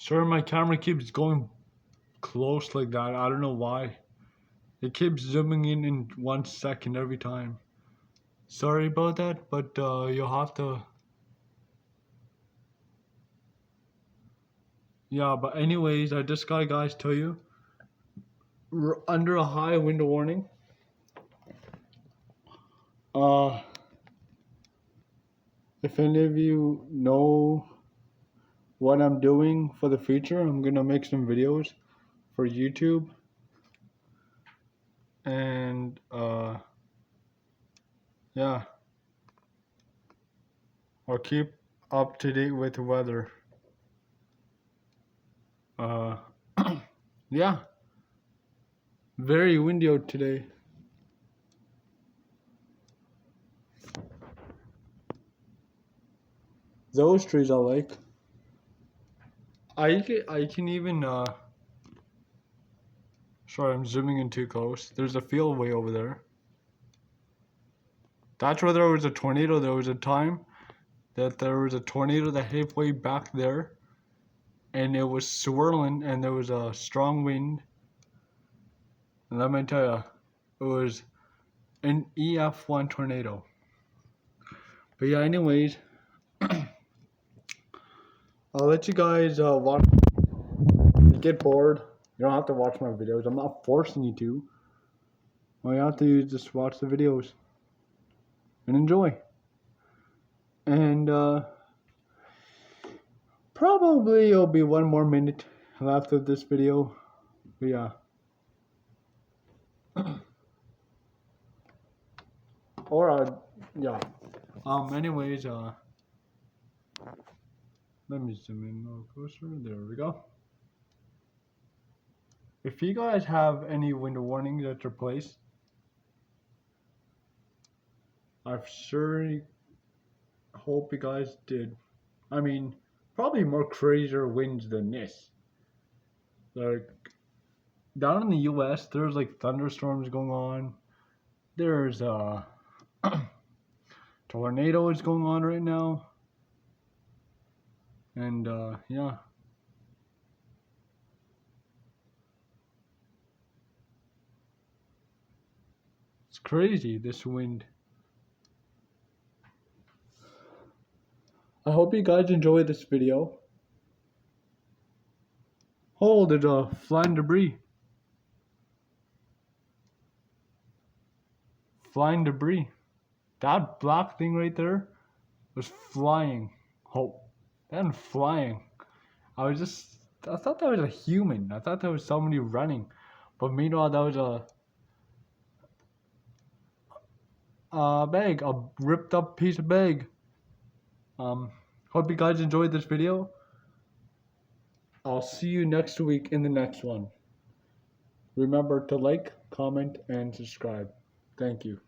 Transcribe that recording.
Sorry, my camera keeps going close like that. I don't know why. It keeps zooming in 1 second every time. Sorry about that, but you'll have to. Yeah, but anyways, I just gotta guys tell you, we're under a high window warning. Uh, if any of you know what I'm doing for the future, I'm gonna make some videos for YouTube, and yeah, I'll keep up to date with the weather. Uh, yeah, very windy out today. Those trees I like. I can even sorry, I'm zooming in too close. There's a field way over there. That's where there was a tornado. There was a time that there was a tornado that hit way back there, and it was swirling, and there was a strong wind. And let me tell you, it was an EF1 tornado. But yeah, anyways, I'll let you guys watch. If you get bored, you don't have to watch my videos. I'm not forcing you to. All you have to do is just watch the videos and enjoy. And probably it'll be one more minute left of this video. But yeah. Or yeah. Anyways, let me zoom in a little closer. There we go. If you guys have any window warnings at your place, I sure hope you guys did. I mean, probably more crazier winds than this. Like down in the US, there's like thunderstorms going on. There's tornadoes going on right now. And yeah. It's crazy, this wind. I hope you guys enjoyed this video. Oh, there's a flying debris. Flying debris. That black thing right there was flying. Oh, and flying. I thought that was a human. I thought that was somebody running. But meanwhile, that was a bag, a ripped up piece of bag. Hope you guys enjoyed this video. I'll see you next week in the next one. Remember to like, comment, and subscribe. Thank you.